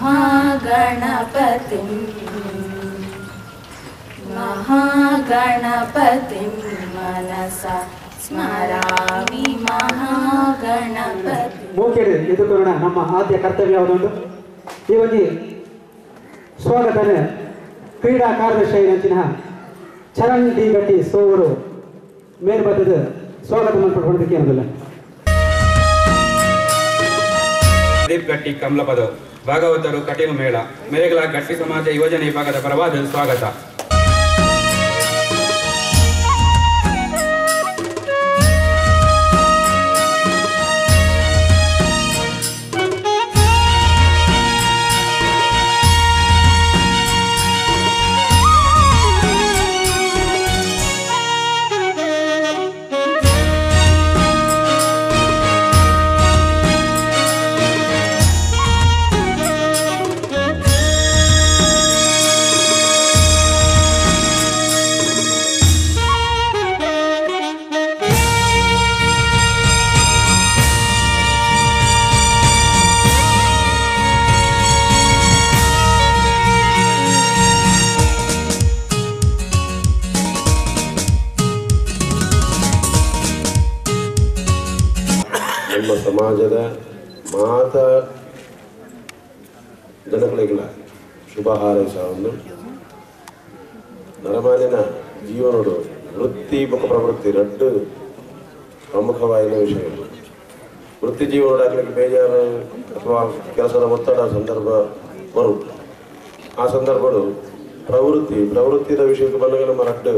महागणपतिं मनसा स्मरामि महागणपति. ಮೂಕೆಡೆ ಇದುಕೊಂಡು ನಮ್ಮ ಆದ್ಯ ಕರ್ತವ್ಯ ಯಾವುದೊಂದು ಈ ಒಂದು ಸ್ವಾಗತನ ಕ್ರೀಡಾ ಕಾರ್ಯದರ್ಶಿ ಚರಣ್ ಡಿ ಗಟ್ಟಿ ಸೋವರು ಮೇಲ್ಬತ್ತದ ಸ್ವಾಗತ ಮಾಡಿಕೊಳ್ಳೋದಕ್ಕೆ ಏನಿಲ್ಲ. ಪ್ರದೀಪ್ ಗಟ್ಟಿ ಕಮಲಪದವ್ ಭಾಗವತರು ಕಟೀಲು ಮೇಳ ಮೇರೆಗಳ ಗಟ್ಟಿ ಸಮಾಜ ಯೋಜನೆ ವಿಭಾಗದ ಪರವಾದ ಸ್ವಾಗತ. ನಮ್ಮ ಸಮಾಜದ ಮಾತಾ ಜನಗಳಿಗೆಲ್ಲ ಶುಭ ಹಾರೈಸವನ್ನು ನರಮಾನ್ಯನ ಜೀವನೋಡು ವೃತ್ತಿ ಮುಖ ಪ್ರವೃತ್ತಿ ಎರಡು ಪ್ರಮುಖವಾದ ವಿಷಯಗಳು. ವೃತ್ತಿ ಜೀವನೋಡು ಆಗಲಿಕ್ಕೆ ಬೇಜಾರು ಅಥವಾ ಕೆಲಸದ ಒತ್ತಡ ಸಂದರ್ಭ ಬರುತ್ತೆ. ಆ ಸಂದರ್ಭಗಳು ಪ್ರವೃತ್ತಿಯ ವಿಷಯಕ್ಕೆ ಬಂದಾಗ ನಮ್ಮ ಎರಡು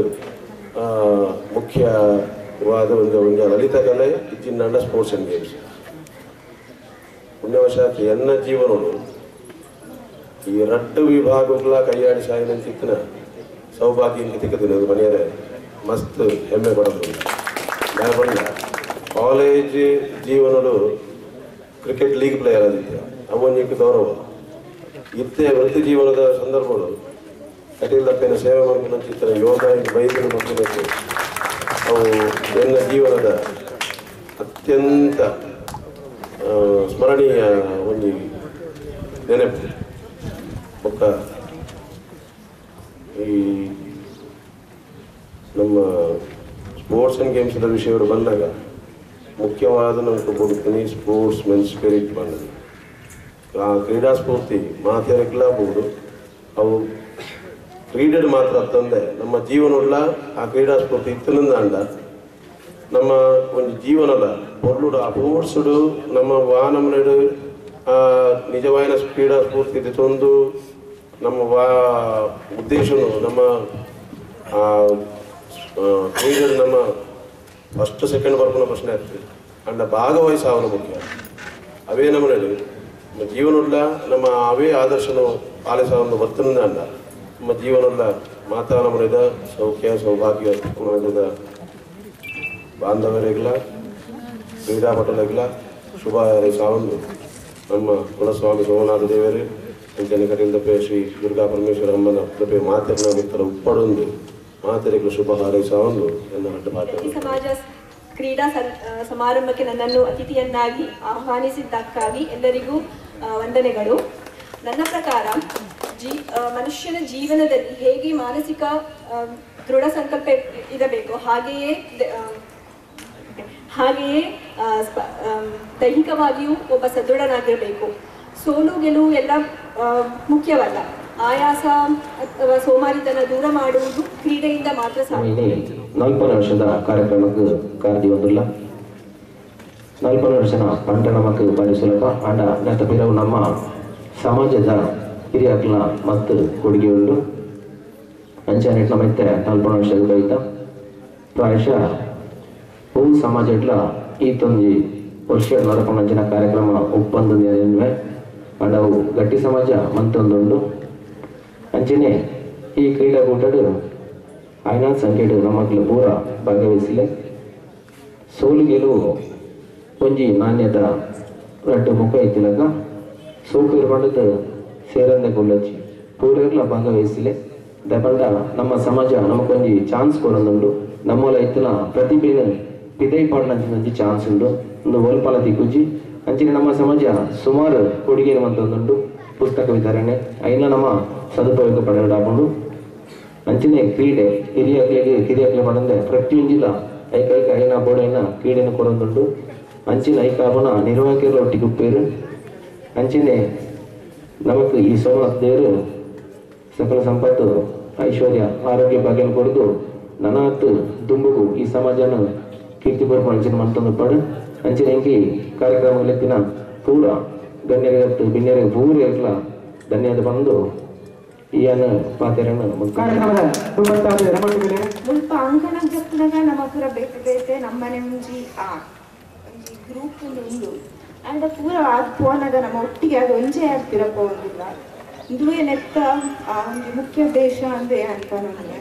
ಮುಖ್ಯವಾದ ಒಂದು ಲಲಿತ ಕಲೆ ಇಚ್ಚಿನ ಸ್ಪೋರ್ಟ್ಸ್ ಆ್ಯಂಡ್ ಗೇಮ್ಸ್. ಪುಣ್ಯವಶಾತ್ ಎನ್ನ ಜೀವನೋಡು ಈ ಎರಡು ವಿಭಾಗಗಳ ಕೈಯಾಡಿ ಸಾಯಿನಂತಿತ್ತಿನ ಸೌಭಾಗ್ಯ ತಿಕ್ಕದಿನ ಮನೆಯರೆ ಮಸ್ತ್ ಹೆಮ್ಮೆ ಪಡೋದು. ಬಂದ ಕಾಲೇಜ್ ಜೀವನಡು ಕ್ರಿಕೆಟ್ ಲೀಗ್ ಪ್ಲೇಯರ್ ಆದಿತ್ಯ ಅವನಿಗೆ ಗೌರವ ಇತ್ತೆ. ವೃತ್ತಿ ಜೀವನದ ಸಂದರ್ಭಗಳು ಕಟೀಲಪ್ಪನ ಸೇವೆ ಮಾಡ್ಕೊಂಡು ಚಿತ್ರ ಯೋಗ ವೈದ್ಯರು ಮಾಡ್ಕೋಬೇಕು. ಅವು ನನ್ನ ಜೀವನದ ಅತ್ಯಂತ ಸ್ಮರಣೀಯ ಒಂದು ನೆನಪು. ಒಕ್ಕ ಈ ನಮ್ಮ ಸ್ಪೋರ್ಟ್ಸ್ ಆ್ಯಂಡ್ ಗೇಮ್ಸ್ದ ವಿಷಯಗಳು ಬಂದಾಗ ಮುಖ್ಯವಾದ ನಮ್ಗೆ ಕೊಡ್ತೀನಿ ಸ್ಪೋರ್ಟ್ಸ್ ಮೆನ್ ಸ್ಪಿರಿಟ್ ಬಂದದ್ದು. ಆ ಕ್ರೀಡಾ ಸ್ಫೂರ್ತಿ ಮಾತಾಡಕ್ಲಾಗ್ಬೋದು. ಅವು ಕ್ರೀಡೆಡ್ ಮಾತ್ರ ತಂದೆ ನಮ್ಮ ಜೀವನಲ್ಲ ಆ ಕ್ರೀಡಾ ಸ್ಫೂರ್ತಿ ಇತ್ತನಿಂದ ಅಂಡ ನಮ್ಮ ಒಂದು ಜೀವನದ పొర్లుడు ఆ స్పోర్ట్సుడు ನಮ್ಮ ವಾನಮನಡು ನಿಜವಾದ ಕ್ರೀಡಾ ಸ್ಫೂರ್ತಿ ತಂದು ನಮ್ಮ ಉದ್ದೇಶನು ನಮ್ಮ ಕ್ರೀಡೆಡು ನಮ್ಮ ಫಸ್ಟ್ ಸೆಕೆಂಡ್ ಬರ್ಪುನ ಪ್ರಶ್ನೆ ಆಗ್ತದೆ ಅಂಡ ಭಾಗವಹಿಸಾವನು ಮುಖ್ಯ. ಅವೇ ನಮ್ಮನಡು ನಮ್ಮ ಜೀವನಲ್ಲ ನಮ್ಮ ಅವೇ ಆದರ್ಶನು ಪಾಲಿಸವನ್ನು ಬರ್ತನಿಂದ ಅಂಡ ನಮ್ಮ ಜೀವನಲ್ಲ ಮಾತಾ ನಮ್ಮನಿದ ಸೌಖ್ಯ ಸೌಭಾಗ್ಯ ಮಾಡಿದ ಬಾಂಧವರಿಗಿಲ್ಲ ಕ್ರೀಡಾಪಟುಗಳಿಗಿಲ್ಲ ಶುಭ ಹಾರೈಸವನ್ನು ನಮ್ಮ ಕುಲಸ್ವಾಮಿ ಸೋಮನಾಥ ದೇವರು ಅಂಚನೆ ಕಟೀಲದಪ್ಪೆ ಶ್ರೀ ದುರ್ಗಾ ಪರಮೇಶ್ವರ ಅಮ್ಮನ ಕೃಪೆ ಮಾತೆರನ ಮಿತ್ರ ಉಪ್ಪಡೊಂದು ಮಾತೆರೆಗಳ ಶುಭ ಹಾರೈಸವನ್ನು ನನ್ನ ಅಡ್ಡ ಪಾಠ. ಸಮಾಜ ಕ್ರೀಡಾ ಸಮಾರಂಭಕ್ಕೆ ನನ್ನನ್ನು ಅತಿಥಿಯನ್ನಾಗಿ ಆಹ್ವಾನಿಸಿದ್ದಕ್ಕಾಗಿ ಎಲ್ಲರಿಗೂ ವಂದನೆಗಳು. ನನ್ನ ಪ್ರಕಾರ ಮನುಷ್ಯನ ಜೀವನದಲ್ಲಿ ಹೇಗೆ ಮಾನಸಿಕ ದೃಢ ಸಂಕಲ್ಪ ಇರಬೇಕು ಹಾಗೆಯೇ ದೈಹಿಕವಾಗಿಯೂ ಒಬ್ಬ ಸದೃಢನಾಗಿರಬೇಕು. ಸೋಲು ಗೆಲುವು ಎಲ್ಲ ಮುಖ್ಯವಲ್ಲ. ಆಯಾಸ ಅಥವಾ ಸೋಮಾರಿತನ ದೂರ ಮಾಡುವುದು ಕ್ರೀಡೆಯಿಂದ ಮಾತ್ರ ಸಾಧ್ಯ. 40 ವರ್ಷದ ಕಾರ್ಯಕ್ರಮಕ್ಕೆ ಕಾರ್ದಿ ಒಂದಿಲ್ಲ. 40 ವರ್ಷದ ಪಂಟ ನಮಕ್ ಬಾರಿ ಸುಲಭ ಅಂಡ ನೆತ್ತ ಪಿರವು ನಮ್ಮ ಸಮಾಜದ ಹಿರಿಯಕ್ಲ ಮತ್ತು ಕೊಡುಗೆ ಉಂಟು. ಅಂಚನೆಟ್ಲ ಮತ್ತೆ 40 ವರ್ಷದ ಬೈತ ಪ್ರಾಯಶಃ ಹೂ ಸಮಾಜಟ್ಲ ಈತೊಂದು ವರ್ಷ ನರಕೊಂಡಂಚಿನ ಕಾರ್ಯಕ್ರಮ ಒಪ್ಪಂದು ಅಂಡ ಅವು ಗಟ್ಟಿ ಸಮಾಜ ಮಂತೊಂದುಂಡು. ಅಂಚನೆ ಈ ಕ್ರೀಡಾಕೂಟಡು ಆಯ್ನ ಸಂಖ್ಯೆಡು ನಮ್ಮಕ್ಲು ಪೂರ ಭಾಗವಹಿಸಲೆ ಸೋಲು ಗೆಲುವು ಒಂಜಿ ನಾಣ್ಯದ ರಡ್ಡು ಮುಖ ಇತ್ತಿಲಕ ಸೋಕೂರು ಪಂಡದ ಸೇರಂದೆ ಕೊಳ್ಳಚ್ಚಿ ಪೂರೆಲ್ಲ ಭಾಗವಹಿಸಲೆ ದಪಂಡ ನಮ್ಮ ಸಮಾಜ ನಮಕೊಂಜಿ ಚಾನ್ಸ್ ಕೊಡೊಂದುಂಡು. ನಮ್ಮಲ ಇತ್ತಿನ ಪ್ರತಿಭೆನ ಪಿದೈ ಪಾಡ್ನಂಚಿನೊಂಜಿ ಚಾನ್ಸ್ ಉಂಡು. ಒಂದು ಒಲ್ಪಲ ದಿಕ್ಕುಜ್ಜಿ ಅಂಚಿನ ನಮ್ಮ ಸಮಾಜ ಸುಮಾರು ಕೊಡುಗೆ ಮಂತೊಂದುಂಡು. ಪುಸ್ತಕ ವಿತರಣೆ ಐನ ನಮ್ಮ ಸದುಪಯೋಗ ಪಡೆಯಲಾಗುಂಡು ಅಂಚನೆ ಕ್ರೀಡೆ ಕಿರಿಯಕ್ಲೆ ಪಡೆದ ಪ್ರತಿಯೊಂದಿಲ್ಲ ಐಕೈಕ ಐನ ಬೋಡೈನ ಕ್ರೀಡೆಯನ್ನು ಕೊಡೊಂದುಂಡು ಅಂಚಿನ ಐಕಾಪನ ನಿರ್ವಾಹಕರ ಒಟ್ಟಿಗೆ ಉಪ್ಪೇರು ಅಂಚನೆ ನಮಕ್ ಈ ಸೋಮನಾಥ ದೇವರು ಸಕಲ ಸಂಪತ್ತು ಐಶ್ವರ್ಯ ಆರೋಗ್ಯ ಭಾಗ್ಯನ ಕೊಡದು ನನಾತ್ ದುಂಬುಗು ಈ ಸಮಾಜನ ಕೀರ್ತಿ ಬರ್ಪ ಅಂಚಿನ ಮಂತಂದು ಪಡು ಅಂಚಿನ ಹೆಂಗಿ ಕಾರ್ಯಕ್ರಮಗಳೆತ್ತಿನ ಪೂರ ಗಣ್ಯರಿಗೆ ಬಿನ್ಯರಿಗೆ ಪೂರ ಇರಲ್ಲ ಧನ್ಯವಾದ ಬಂದು ಈಯನ ಪಾತೆರನ್ನು ಕಾರ್ಯಕ್ರಮದ ಮುಲ್ಪ ಅಂಕಣ ಜಪ್ಪನಾಗ ನಮ್ಮ ಪೂರ ಬೇತೆ ನಮ್ಮನೆ ಮುಂಜಿ ಗ್ರೂಪ್ ಉಂಡು ಅಂಡ್ ಪೂರ ಅದು ಪೋನಾಗ ನಮ್ಮ ಒಟ್ಟಿಗೆ ಅದು ಒಂಜೆ ಆಗ್ತಿರಪ್ಪ ಒಂದಿಲ್ಲ ಇದು ನೆತ್ತ ಒಂದು ಮುಖ್ಯ ಉದ್ದೇಶ ಅಂದ್ರೆ ಅಂತ ನನಗೆ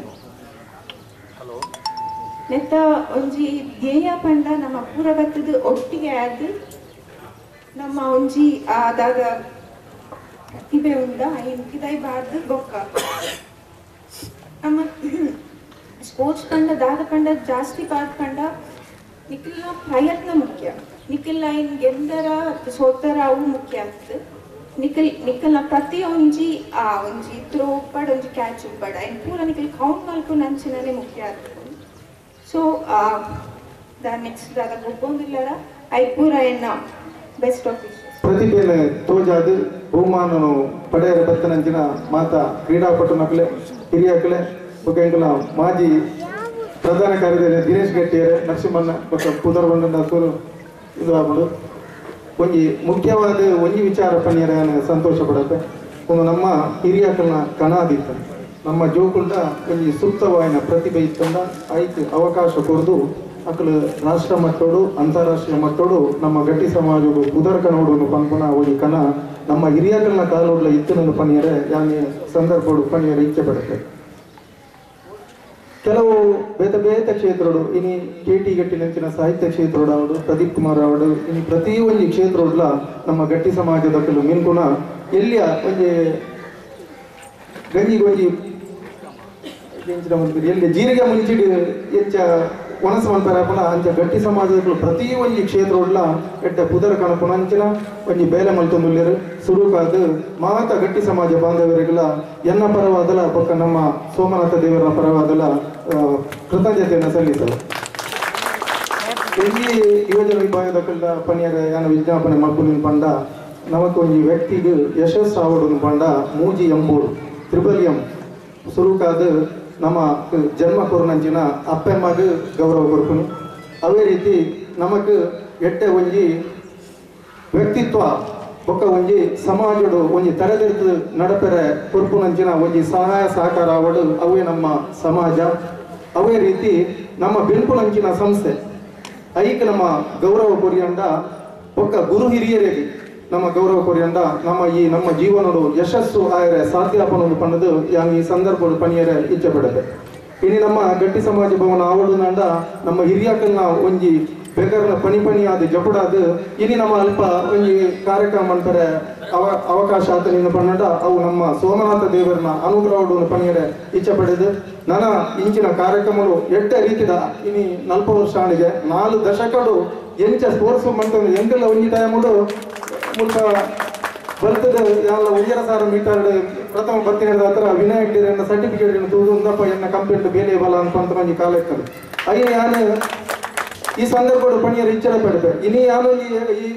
ನೆತ್ತ ಒಂಜಿ ಧ್ಯೇಯ ಪಂಡ ನಮ್ಮ ಪೂರ ಬತ್ತದ ಒಟ್ಟಿಗೆ ಆದ ನಮ್ಮ ಒಂಜಿ ಆದಾಗ ಪ್ರತಿಭೆ ಉಂಡ ಇಂಕಿದೈ ಬಾರ್ದು ಬೊಕ್ಕ ನಮ್ಮ ಸ್ಪೋರ್ಟ್ಸ್ ಪಂಡ ದಾದ ಪಂಡ ಜಾಸ್ತಿ ಪಾರ್ಟ್ ಪಂಡ ನಿಖಿಲ್ನ ಪ್ರಯತ್ನ ಮುಖ್ಯ ನಿಖಿಲ್ನ ಇನ್ ಗೆದ್ದರ ಸೋತರ ಅವು ಮುಖ್ಯ ಆಗ್ತದೆ ನಿಖಲ್ನ ಪ್ರತಿ ಒಂಜಿ ಒಂಜಿ ಥ್ರೋ ಉಪ್ಪಡ ಒಂಜಿ ಕ್ಯಾಚ್ ಉಪ್ಪಡ ಇನ್ ಪೂರ ನಿಖಿಲ್ ಕೌಂಟ್ ಮಲ್ಕೊಂಡು ಅಂಚಿನೇ ಮುಖ್ಯ ಆಗ್ತದೆ ಸೊ ನೆಕ್ಸ್ಟ್ ದಾದ ಒಪ್ಪೊಂದಿಲ್ಲರ ಐ ಪೂರ ಎನ್ನ ಬೆಸ್ಟ್ ಆಫ್ ವಿಶಸ್ ಪ್ರತಿಭೆಯನ್ನು ತೋಜಾದು ಬಹುಮಾನನು ಪಡೆಯರ ಬತ್ತನಂಚಿನ ಮಾತ ಕ್ರೀಡಾಪಟು ಮಕ್ಕಳೇ ಹಿರಿಯಕ್ಕಳೇ ಬೊಕ್ಕ ಮಾಜಿ ಪ್ರಧಾನ ಕಾರ್ಯದರ್ಶಿ ದಿನೇಶ್ ಗಟ್ಟಿಯರೆ ನರಸಿಂಹಣ್ಣ ಬೊಕ್ಕ ಪುದರ್ಬಂಡ ಸೂರು ಇದು ಆಗ್ಬೋದು ಒಂಜಿ ಮುಖ್ಯವಾದ ಒಂಜಿ ವಿಚಾರ ಪಣ್ಯರ ಸಂತೋಷ ಪಡತ್ತೆ ಒಂದು ನಮ್ಮ ಹಿರಿಯಕ್ಕಳನ್ನ ಕಣಾದಿತ್ತ ನಮ್ಮ ಜೋಕುಂಡ ಒಂಜಿ ಸೂಕ್ತವಾಯಿನ ಪ್ರತಿಭೆ ಇತ್ತಂದ ಐಕ್ ಅವಕಾಶ ಕೊರದು ಅಕ್ಕಲು ರಾಷ್ಟ್ರ ಮಟ್ಟೋಡು ಅಂತಾರಾಷ್ಟ್ರೀಯ ಮಟ್ಟೋಡು ನಮ್ಮ ಗಟ್ಟಿ ಸಮಾಜವು ಉದರ್ಕ ನೋಡು ಪಂಪನ ಒಂದು ಕನ ನಮ್ಮ ಹಿರಿಯಗಳನ್ನ ಕಾಲೋಡ್ಲ ಇತ್ತನೊಂದು ಪಣಿಯರೆ ಯಾನಿ ಸಂದರ್ಭಗಳು ಪಣಿಯರೆ ಇಚ್ಛೆ ಪಡುತ್ತೆ ಕೆಲವು ಬೇತ ಕ್ಷೇತ್ರಗಳು ಇನಿ KT ಗಟ್ಟಿನಂಚಿನ ಸಾಹಿತ್ಯ ಕ್ಷೇತ್ರಗಳು ಅವಡು ಪ್ರದೀಪ್ ಕುಮಾರ್ ಅವಡು ಇನಿ ಪ್ರತಿ ಒಂದು ಕ್ಷೇತ್ರಗಳ ನಮ್ಮ ಗಟ್ಟಿ ಸಮಾಜದ ಕೆಲವು ಮಿನ್ಕುನ ಎಲ್ಲಿಯ ಒಂದು ಗಂಜಿಗೊಂಜಿ ಎಲ್ಲಿ ಜೀರಿಗೆ ಮುಂಚಿಡಿ ಹೆಚ್ಚ ಒಣಸ ಮನ್ಪರಪುನ ಅಂಚ ಗಟ್ಟಿ ಸಮಾಜದ ಪ್ರತಿ ಒಂಜಿ ಕ್ಷೇತ್ರಗಳ ಎಡ್ಡ ಪುದರ ಕಣಪುನ ಅಂಚಿನ ಒಂಜಿ ಬೇಲೆ ಮಲ್ತೊಂದುಲ್ಲೆರು ಸುರುಕಾದ ಮಾತ ಗಟ್ಟಿ ಸಮಾಜ ಬಾಂಧವರಿಗೆಲ್ಲ ಎನ್ನ ಪರವಾದಲ ಪಕ್ಕ ನಮ್ಮ ಸೋಮನಾಥ ದೇವರ ಪರವಾದಲ ಕೃತಜ್ಞತೆಯನ್ನು ಸಲ್ಲಿಸಲು ಎಲ್ಲಿ ಯುವಜನ ವಿಭಾಗದ ಕಲ್ಲ ಪಣಿಯರ ಯಾನ ವಿಜ್ಞಾಪನೆ ಮಲ್ಪುಲಿನ ಪಂಡ ನಮಕೊಂಜಿ ವ್ಯಕ್ತಿಗೆ ಯಶಸ್ಸು ಆವಡನ್ನು ಪಂಡ ಮೂಜಿ ಎಂಬೂರು ತ್ರಿಬಲ್ ಎಂ ಸುರುಕಾದ ನಮ್ಮ ಜನ್ಮ ಕೊರನಂಚಿನ ಅಪ್ಪೆಮ್ಮಗ ಗೌರವ ಕೊರ್ಪುನಿ ಅವೇ ರೀತಿ ನಮಕ್ ಎಟ್ಟೆ ಒಂಜಿ ವ್ಯಕ್ತಿತ್ವ ಬೊಕ್ಕ ಒಂಜಿ ಸಮಾಜಡು ಒಂಜಿ ತರದಿರ್ತು ನಡಪೆರೆ ಕೊರ್ಪುನಂಚಿನ ಒಂಜಿ ಸಹಾಯ ಸಹಕಾರ ಅವಡು ಅವೇ ನಮ್ಮ ಸಮಾಜ ಅವೇ ರೀತಿ ನಮ್ಮ ಬೆನ್ಪುನಂಚಿನ ಸಂಸ್ಥೆ ಐಕ್ ನಮ್ಮ ಗೌರವ ಕೊರಿಯಂಡ ಬೊಕ್ಕ ಗುರು ಹಿರಿಯರಿಗೆ ನಮ್ಮ ಗೌರವ ಕೊರಿಯಂಡ ನಮ್ಮ ಜೀವನಡು ಯಶಸ್ಸು ಆಯರೆ ಸಾಧ್ಯಾಪನ ಪಣ್ಣದು ಯಾನ್ ಈ ಸಂದರ್ಭ ಪಣಿಯರೆ ಇಚ್ಛೆ ಪಡುತ್ತೆ ಇನ್ನು ನಮ್ಮ ಗಟ್ಟಿ ಸಮಾಜ ಭವನ ಆವಡುನಂಡ ನಮ್ಮ ಹಿರಿಯಕಲ್ನ ಒಂಜಿ ಬೇಗರ್ನ ಪಣಿಯಾದ ಜಪುಡಾದ ಇನ್ನು ನಮ್ಮ ಅಲ್ಪ ಒಂಜಿ ಕಾರ್ಯಕ್ರಮ ಅಂತಾರೆ ಅವಕಾಶ ಆತ ನಿನ್ನ ಪನ್ನಡ ಅವು ನಮ್ಮ ಸೋಮನಾಥ ದೇವರನ್ನ ಅನುಗ್ರಹ ಪಣಿಯರೆ ಇಚ್ಛೆ ಪಡೆದು ನನ್ನ ಇಂಚಿನ ಕಾರ್ಯಕ್ರಮಗಳು ಎಡ್ಡ ರೀತಿದ ಇನಿ 40 ವರ್ಷ ಆಣಿಗೆ 4 ದಶಕಡು ಎಂಚ ಸ್ಪೋರ್ಟ್ಸ್ ಮಂಟನ್ನು ಎಂಗೆಲ್ಲ ಒಂಜಿ ಟೈಮುಡು ಮುಲ್ಪ ಬರ್ತದೆ ಎಲ್ಲ ಒಂಜರ ಸಾರ ಮೀಟರ್ ಪ್ರಥಮ ಬರ್ತೀನಿ ಹತ್ರ ವಿನಾಯಕ್ ಡಿರನ್ನ ಸರ್ಟಿಫಿಕೇಟ್ ತೂದಪ್ಪ ಎನ್ನ ಕಂಪ್ಲೇಂಟ್ ಬೇಲೆ ಬಲ ಅಂತ ಒಂಜಿ ಕಾಲ ಇರ್ತದೆ ಅಯ್ಯ ಯಾನು ಈ ಸಂದರ್ಭಗಳು ಪಣಿಯರು ಇಚ್ಛೆ ಪಡ್ತಾರೆ ಇನಿ ಯಾನು ಈ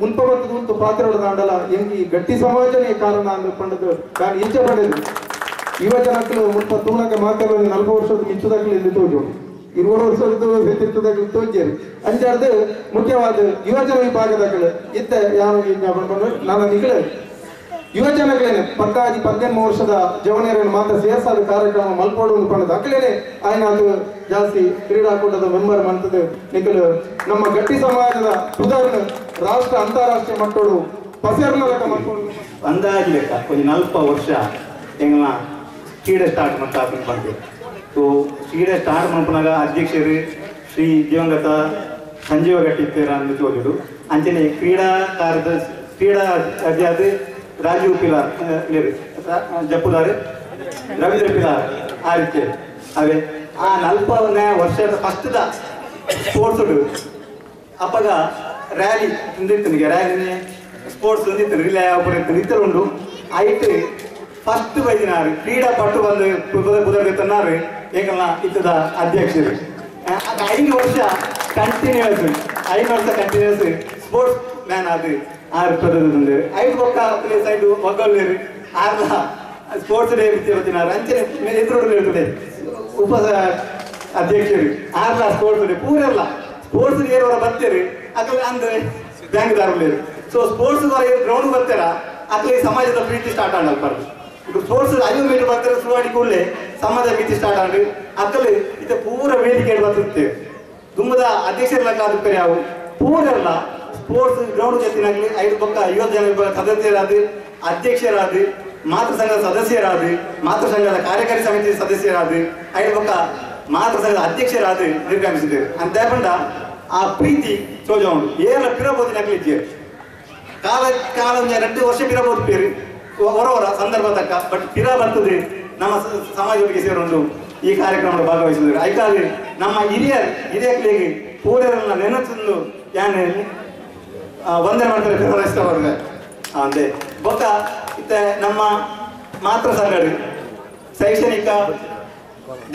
ಮುಲ್ಪ ಬರ್ತದ ಉಂಟು ಪಾತ್ರ ದಾಂಡಲ ಎಂಗಿ ಗಟ್ಟಿ ಸಮಾಜನೇ ಕಾರಣ ಅಂದ್ರೆ ಪಂಡದು ನಾನು ಇಚ್ಛೆ ಪಡೆದು ಯುವಜನಕ್ಕಳು ಮುಲ್ಪ ತೂಣಕ ಮಾತಾಡೋ 40 ವರ್ಷದ ಮಿಚ್ಚುದಾಗಲಿ ಎಂದು ತೋಜು 20 ವರ್ಷದ್ದು ವ್ಯಕ್ತಿತ್ವದಾಗಲಿ ತೋಜರು ಅಂಚಾರ್ದು ಮುಖ್ಯವಾದ ಯುವಜನ ವಿಭಾಗದಾಗಲು ಇತ್ತ ಯಾರು ನಾನು ನಿಗಲ ಯುವಜನಗಳೇನೆ 18 ವರ್ಷದ ಜವನಿಯರನ್ನು ಮಾತ್ರ ಸೇರ್ಸಾದ ಕಾರ್ಯಕ್ರಮ ಮಲ್ಪೋಡು ಪಣ್ಣದು ಅಕ್ಕಲೇನೆ ಆಯ್ನ ಅದು ಜಾಸ್ತಿ ಕ್ರೀಡಾಕೂಟದ ಮೆಂಬರ್ ಮಾಡ್ತದೆ ನಿಖಲು ನಮ್ಮ ಗಟ್ಟಿ ಸಮಾಜದ ಸುಧಾರಣೆ ರಾಷ್ಟ್ರ ಅಂತಾರಾಷ್ಟ್ರೀಯ ಮಟ್ಟೋಡು ಪಸೇರ್ನಲಕ ಮಾಡ್ಕೊಂಡು ಅಂದಾಜು ಲೆಕ್ಕ ಒಂದು 40 ವರ್ಷ ಎಂಗಳ ಕ್ರೀಡೆ ಸ್ಟಾರ್ಟ್ ಮಾಡ್ತಾ ಬಂದೆ ಸೊ ಕ್ರೀಡೆ ಸ್ಟಾರ್ಟ್ ಮಾಡ್ಕೊಂಡಾಗ ಅಧ್ಯಕ್ಷರು ಶ್ರೀ ದಿವಂಗತ ಸಂಜೀವ ಗಟ್ಟಿತ್ತೇರ ಅಂತ ತೋರಿದ್ರು ಅಂಚನೆ ಕ್ರೀಡಾ ಅಧ್ಯಾದ ರಾಜೀವ್ ಪಿಲಾರ್ ಜಪ್ಪುದಾರ್ ರವೀಂದ್ರ ಪಿಲಾರ್ ಆ ರೀತಿ ಅದೇ ಆ 40ನೇ ವರ್ಷದ ಫಸ್ಟ್ದ ಸ್ಪೋರ್ಟ್ಸ್ ಅಪ್ಪಗ ರ್ಯಾಲಿ ತಂದಿರ್ತನಿಗೆ ರ್ಯಾಲಿ ಸ್ಪೋರ್ಟ್ಸ್ ತಂದಿತ್ತು ರಿಲೇ ಒಬ್ಬರು ನಿಂತರುಂಡು ಐಟ್ ಫಸ್ಟ್ ಬೈದಿನಾರು ಕ್ರೀಡಾ ಪಟ್ಟು ಬಂದು ಕುದುರೆತన్నారు ಎಂಕಲ್ನ ಇತ್ತದ ಅಧ್ಯಕ್ಷರು 5 ವರ್ಷ ಕಂಟಿನ್ಯೂಸ್ 5 ವರ್ಷ ಕಂಟಿನ್ಯೂಸ್ ಸ್ಪೋರ್ಟ್ಸ್ ಮ್ಯಾನ್ ಅದು ಆರು ಪದದ 5 ಒಕ್ಕ ಪ್ಲೇಸ್ ಆಯ್ತು ಒಗ್ಗಲ್ಲೇರು ಆರ್ಲ ಸ್ಪೋರ್ಟ್ಸ್ ಡೇ ಇವತ್ತಿನಾರು ಅಂಚೆ ಎದುರು ಇರ್ತದೆ ಉಪ ಅಧ್ಯಕ್ಷರು ಆರ್ಲ ಸ್ಪೋರ್ಟ್ಸ್ ಡೇ ಪೂರೆಲ್ಲ ಸ್ಪೋರ್ಟ್ಸ್ ಏರೋರ ಬರ್ತೀರಿ ಅಕಲ್ ಅಂದ್ರೆ ಬ್ಯಾಂಕ್ ದಾರಲೇರು ಸೊ ಸ್ಪೋರ್ಟ್ಸ್ ಗ್ರೌಂಡ್ ಬರ್ತಾರ ಅಕಲ್ ಸಮಾಜದ ಪ್ರೀತಿ ಸ್ಟಾರ್ಟ್ ಆಗಲ್ಬಾರ್ದು ಇದು ಸ್ಪೋರ್ಟ್ಸ್ 5 ಮೀಟರ್ ಬರ್ತಾರೆ ಸುವಾಡಿ ಕೂಡಲೇ ಸಮಾಜ ಪ್ರೀತಿ ಸ್ಟಾರ್ಟ್ ಆಗಿ ಅಕಲ್ ಇದು ಪೂರ ವೇದಿಕೆ ಬರ್ತಿರ್ತೇವೆ ದುಮ್ಮದ ಅಧ್ಯಕ್ಷರಲ್ಲ ಅದಕ್ಕೆ ಯಾವ ಪೂರೆಲ್ಲ ಸ್ಪೋರ್ಟ್ಸ್ ಗ್ರೌಂಡ್ ಜೊತೆನಾಗಲಿ 5 ಪಕ್ಕ 50 ಜನ ಸದಸ್ಯರಾದ ಅಧ್ಯಕ್ಷರಾದ ಮಾತೃ ಸಂಘದ ಸದಸ್ಯರಾದ ಮಾತೃ ಸಂಘದ ಕಾರ್ಯಕಾರಿ ಸಮಿತಿ ಸದಸ್ಯರಾದ 5 ಪಕ್ಕ ಮಾತೃ ಸಂಘದ ಅಧ್ಯಕ್ಷರಾದ ನಿರ್ಗಮಿಸಿದ್ದೇವೆ ಅಂತ ಬಂದ ಆ ಪ್ರೀತಿ ಚೋಜೌಂಡು ಏನ ಪಿರಬೋದಿನಾಗಲಿ ಇದ್ದೇವೆ ಕಾಲ 2 ವರ್ಷ ಪಿರಬೋದು ಪೇರು ಹೊರವರ ಸಂದರ್ಭ ತಕ್ಕ ಬಟ್ ಪಿರ ಬರ್ತದೆ ನಮ್ಮ ಸಮಾಜಕ್ಕೆ ಸೇರೊಂದು ಈ ಕಾರ್ಯಕ್ರಮದ ಭಾಗವಹಿಸಿದ್ದಾರೆ ಐಕಾದ್ರೆ ನಮ್ಮ ಹಿರಿಯರಿಗೆ ಪೂರರೆಲ್ಲ ನೆನಚಂದು ಯಾನೆ ವಂದನೆ ಮಾಡ್ತಾರೆ ಪಿರವರಿಸ್ತವ್ರಿಗೆ ಅಂದೆ ಬೊಕ್ಕ ಇತ್ತ ನಮ್ಮ ಮಾತೃ ಸಂಘ ಶೈಕ್ಷಣಿಕ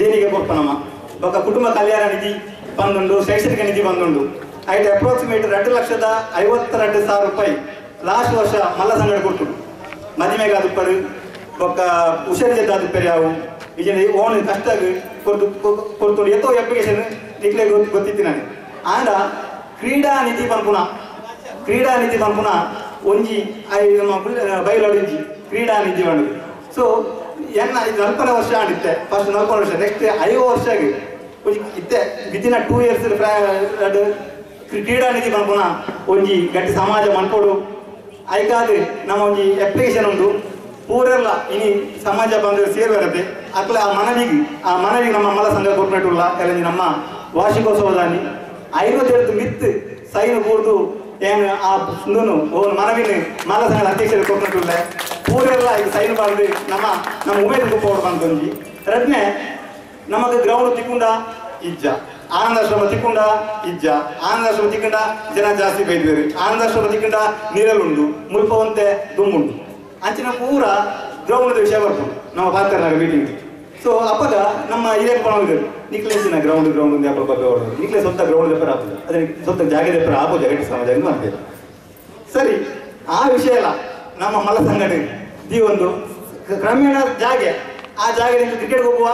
ದೇಣಿಗೆ ಕೊಪ್ಪ ನಮ್ಮ ಬೊಕ್ಕ ಕುಟುಂಬ ಕಲ್ಯಾಣ ನಿಧಿ ಬಂದುಂಡು ಶೈಕ್ಷಣಿಕ ನಿಧಿ ಬಂದುಂಡು ಐಟ್ ಅಪ್ರಾಕ್ಸಿಮೇಟ್ 2,52,000 ರೂಪಾಯಿ ಲಾಸ್ಟ್ ವರ್ಷ ಮಲ್ಲ ಸಂಘ ಕೊಟ್ಟು ಮದುವೆಗೆ ಅದು ಬೊಕ್ಕ ಹುಷಾರಿದ್ದ ಅದು ಪೆರಿಯಾವು ಈಜನ ಓನ್ ಕಷ್ಟ ಕೊಡ್ತು ಎತ್ತೋ ಅಪ್ಲಿಕೇಶನ್ ನಿಕ್ಲೆ ಗೊತ್ತಿತ್ತು ನಾನು ಆಂಡ ಕ್ರೀಡಾ ನಿಧಿ ಬಂಪುನ ಒಂಜಿ ಬೈಲೊಂಜಿ ಕ್ರೀಡಾ ನಿಧಿ ಬಂದು ಸೊ ಎನ್ನ ಇದು 40 ವರ್ಷ ಆಡಿತ್ತೆ ಫಸ್ಟ್ 40 ವರ್ಷ ನೆಕ್ಸ್ಟ್ 5 ವರ್ಷಗೆ ಇತ್ತೆ ವಿದಿನ್ 2 ಇಯರ್ಸ್ ಕ್ರೀಡಾ ನಿಧಿ ಬಂಪುನ ಒಂಜಿ ಗಟ್ಟಿ ಸಮಾಜ ಮನ್ಪೋಡು ಐಕಾದ್ರೆ ನಮ್ಮ ಒಂಜಿ ಅಪ್ಲಿಕೇಶನ್ ಉಂಟು ಪೂರೆಲ್ಲ ಇನಿ ಸಮಾಜ ಬಂದ್ರೆ ಸೇರ್ಬರತ್ತೆ ಅಕ್ಲ ಆ ಮನವಿಗೆ ನಮ್ಮ ಮಲ್ಲ ಸಂಘ ಕೊಟ್ಬಿಟ್ಟುಲ್ಲ ಎಲ್ಲ ನಮ್ಮ ವಾರ್ಷಿಕೋತ್ಸವದಾನಿ 52 ಮಿತ್ ಸೈನ್ ಕೂರ್ದು ಏನು ಆ ಸುಂದನು ಓನ್ ಮನವಿನ ಮಲ್ಲ ಸಂಘದ ಅಧ್ಯಕ್ಷರು ಕೊಟ್ಬಿಟ್ಟುಲ್ಲ ಪೂರೆಲ್ಲ ಈಗ ಸೈನ್ ಬಾರ್ದು ನಮ್ಮ ಉಮೇದ್ ಕುಪ್ಪೋಡು ಬಂದೊಂಜಿ ರಡ್ನೆ ನಮಗೆ ಗ್ರೌಂಡ್ ತಿಕ್ಕೊಂಡ ಇಜ್ಜ ಆನಂದಾಶ್ರಮ ತಿಕ್ಕೊಂಡ ಇಜ್ಜ ಆನಂದಾಶ್ರಮ ತಿಕ್ಕೊಂಡ ಜನ ಜಾಸ್ತಿ ಬೈದ್ವೇರು ಆನಂದಾಶ್ರಮ ತಿಕ್ಕೊಂಡ ನೀರಲ್ಲುಂಡು ಮುಲ್ಪವಂತೆ ದುಮ್ಮುಂಡು ಅಂಚಿನ ಪೂರ ಗ್ರೌಂಡ್ ವಿಷಯ ಬರ್ಬೋದು ನಮ್ಮ ಪಾತ್ರನಾಗ ಮೀಟಿಂಗ್ ಸೊ ಅಪ್ಪಗ ನಮ್ಮ ಹಿರಿಯ ಪಣವಿದ್ರು ನಿಕ್ಲೇಸಿನ ಗ್ರೌಂಡ್ ಯಾಪಲ್ ಬಗ್ಗೆ ಹೊಡೆದು ನಿಕ್ಲೆ ಸ್ವಂತ ಗ್ರೌಂಡ್ ದೆಪ್ಪರ ಆಗ್ತದೆ ಅದ್ರ ಸ್ವಂತ ಜಾಗ ದೆಪ್ಪರ ಆಪೋ ಜಗತ್ತು ಸಮಾಜ ಮಾಡ್ತೇವೆ ಸರಿ ಆ ವಿಷಯ ಎಲ್ಲ ನಮ್ಮ ಮಲ್ಲ ಸಂಘಟನೆ ಈ ಒಂದು ಕ್ರಮೇಣ ಜಾಗೆ ಆ ಜಾಗದಿಂದ ಕ್ರಿಕೆಟ್ ಹೋಗುವ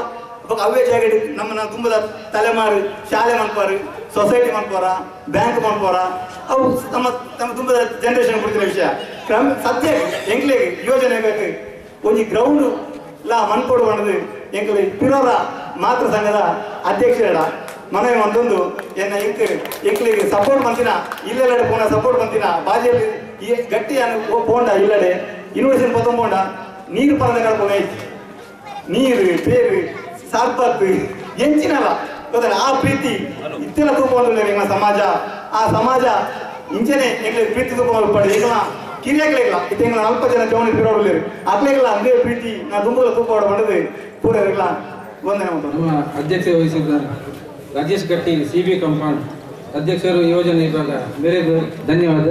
ಅವೇ ಜಾಗ ನಮ್ಮ ತುಂಬದ ತಲೆಮಾರು ಶಾಲೆ ಮನ್ಪಾರು ಸೊಸೈಟಿ ಮನ್ಪಾರ ಬ್ಯಾಂಕ್ ಮನ್ಪಾರ ಅವು ನಮ್ಮ ತುಂಬದ ಜನರೇಷನ್ ಕೊಡ್ತಿರೋ ವಿಷಯ ಸದ್ಯ ಎಂಕ್ಲೆಗೆ ಯೋಜನೆ ಬೇಕು ಒಂದು ಗ್ರೌಂಡ್ ಲಾ ಮನ್ಪೋಡು ಬಂದದು ಎಂಕ್ಲೆ ಪಿರೋರ ಮಾತೃ ಸಂಘದ ಅಧ್ಯಕ್ಷರ ಮನೆ ಒಂದೊಂದು ಎನ್ನ ಎಂಕ್ಲಿಗೆ ಸಪೋರ್ಟ್ ಬಂತಿನ ಇಲ್ಲೆಲ್ಲಡೆ ಪೋಣ ಸಪೋರ್ಟ್ ಬಂತಿನ ಬಾಜಿಯಲ್ಲಿ ಗಟ್ಟಿ ಪೋಂಡ ಇಲ್ಲಡೆ ಯೂನಿವರ್ಸಿಟಿ ಪೊತ್ತಂಬೋಂಡ ನೀರು ಪರದ ಕಳ್ಕೊಂಡು ಐತಿ ನೀರು ಬೇರು ಸಾರ್ಪತ್ತು ಎಂಚಿನಲ್ಲ ಗೊತ್ತಲ್ಲ ಆ ಪ್ರೀತಿ ಇತ್ತೆಲ್ಲ ತೂಕೊಂಡು ನಿಮ್ಮ ಸಮಾಜ ಆ ಸಮಾಜ ಇಂಚನೆ ಎಂಗ್ಲೆ ಪ್ರೀತಿ ತೂಕೊಂಡು ಪಡಿ ಈಗ ಕಿರಿಯಾಗಲಿಲ್ಲ ಇತ್ತ 40 ಜನ ಚೌಣಿ ಪಿರೋಡಲೇರು ಆಗ್ಲಿಲ್ಲ ಅಂದೇ ಪ್ರೀತಿ ನಾ ತುಂಬಲ ತೂಕೊಂಡು ಬಂದದೆ ಪೂರ ಇರಲ್ಲ ವಂದನೆ ನಮ್ಮ ಅಧ್ಯಕ್ಷ ವಹಿಸಿದ್ದಾರೆ ರಾಜೇಶ್ ಗಟ್ಟಿ CB ಕಂಪೌಂಡ್ ಅಧ್ಯಕ್ಷರು ಯೋಜನೆ ವಿಭಾಗ ಮೇರೆಗೂ ಧನ್ಯವಾದ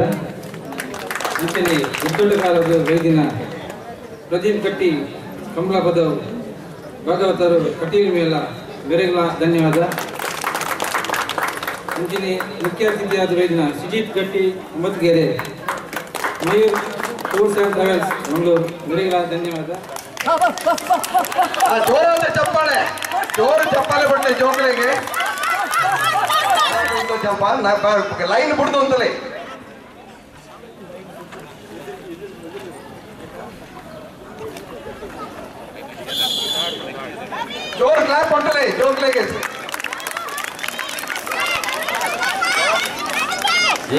ಇಂಚನೆ ದೊಡ್ಡ ಕಾಲದ ವೈದಿನ ಪ್ರದೀಪ್ ಗಟ್ಟಿ ಕಮಲಾ ಪದವು ಭಾಗವತರು ಕಟೀಲ್ ಮೇಲ ಬೇರೆಗಳ ಧನ್ಯವಾದ ಇಂಚಿನಿ ಮುಖ್ಯ ಅತಿಥಿಯಾದ ವೈದ್ಯನ ಸುಜಿತ್ ಗಟ್ಟಿ ಮತ್ಗೆರೆ Mayur tours and travels Mangaluru ಬೇರೆಗಳ ಧನ್ಯವಾದ ಜೋರು ಚಪ್ಪಾಳೆ ಕೊಟ್ಟೆ ಜೋಕಳಿಗೆ ಲೈನ್ ಬಿಡ್ದು ಅಂತಲೇ ಜೋರು ಕ್ಲಾಪ್ ಕೊಟ್ಟಲೆ ಜೋಕ್ಲೆಗೆ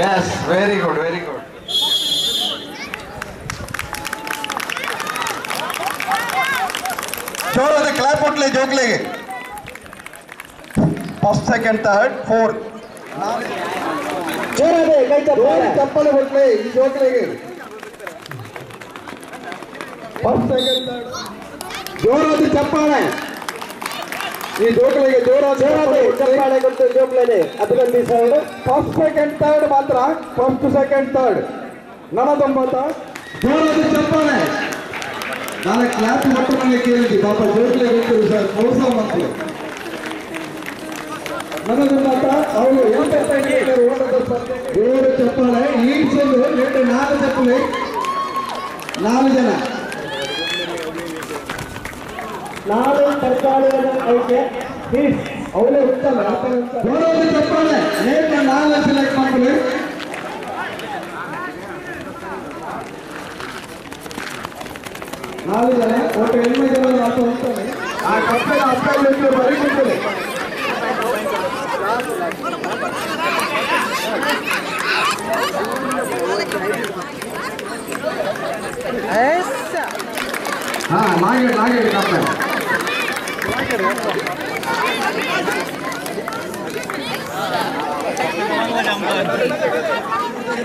ಎಸ್ ವೆರಿ ಗುಡ್ ಜೋರಾದ ಕ್ಲಾಪ್ ಕೊಟ್ಟಲೆ ಜೋಕ್ಲೆಗೆ ಫಸ್ಟ್ ಸೆಕೆಂಡ್ ಥರ್ಡ್ ಫೋರ್ತ್ ಚಪ್ಪಲೆ ಕೊಟ್ಟಲೆ ಈ ಜೋಕ್ಲೆಗೆ ಫಸ್ಟ್ ಸೆಕೆಂಡ್ ಥರ್ಡ್ ಜೋರಾದ ಚಪ್ಪಾಳೆ ಈ ಜೋಕ್ಲೆಗೆ ಜೋರಾದ ಚಪ್ಪಾಳೆ ಕೊಟ್ಟು ಜೋಕ್ಲೆಗೆ ಅಭಿನಂದಿಸೋದು ಫಸ್ಟ್ ಸೆಕೆಂಡ್ ಥರ್ಡ್ ಮಾತ್ರ ಫಸ್ಟ್ ಸೆಕೆಂಡ್ ಥರ್ಡ್ 49 ಜೋರಾದ ಚಪ್ಪಾಳೆ ನಾಳೆ ಕ್ಲಾಸ್ ಮೊಟ್ಟ ಮನೆ ಕೇಳಿದ್ವಿ ಪಾಪ ಜೋಡ್ಲೆ ಗೊತ್ತಿರು ಸರ್ ಮೋಸ ಮಕ್ಕಳು ನನ್ನದು ಮಾತ್ರ ಅವರು 85 ಮೀಟರ್ ಓಟದ ಜೋರು ಚಪ್ಪಾಳೆ ಈಡ್ಸಲು 4 ಚಪ್ಪಲೆ 4 ಜನ 4 ಸರ್ಕಾರದ ಐತೆ ಅವರೇ ಉತ್ತಮ ಜೋರಾದ ಚಪ್ಪಾಳೆ 4 ಸೆಲೆಕ್ಟ್ ಮಾಡ್ಕೊಳ್ಳಿ ನಾಲ್ಕು ಜನ ಒಟ್ಟು 8 ಜನ ಮಾತ್ರ ಹೋಗ್ತಾನೆ ಆ ಕಪ್ಪೆಯ ಅಪ್ಪಲ್ಲಿ ಬರೀತಾರೆ ಹಾ ನಾಗೇಡಿ ಕಪ್ಪೆ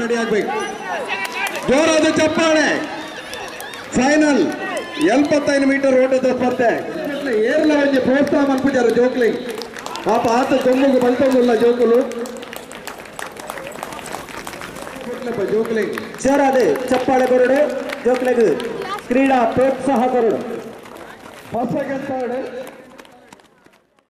ರೆಡಿ ಆಗ್ಬೇಕು ಜೋರಾದ ಚಪ್ಪಾಳೆ ಫೈನಲ್ 75 ಮೀಟರ್ ಓಟದ ಸ್ಪರ್ಧೆ ಏರ್ಲ ಒಂಜಿ ಪ್ರೋತ್ಸಾಹ ಮಲ್ಪಿಟ್ಟಾರೆ ಜೋಕ್ಲಿ ಪಾಪ ಆತ ತೊಂಬುಗು ಬಂತೊಂದುಲ್ಲ ಜೋಕುಲು ಜೋಕ್ಲಿ ಜೋರಾದೆ ಚಪ್ಪಾಳೆ ಕೊರಡು ಜೋಕ್ಲೆಗ್ ಕ್ರೀಡಾ ಪ್ರೋತ್ಸಾಹ ಕೊರಡು ಫಸ್ಟ್ ಸೆಕೆಂಡ್ ಥರ್ಡ್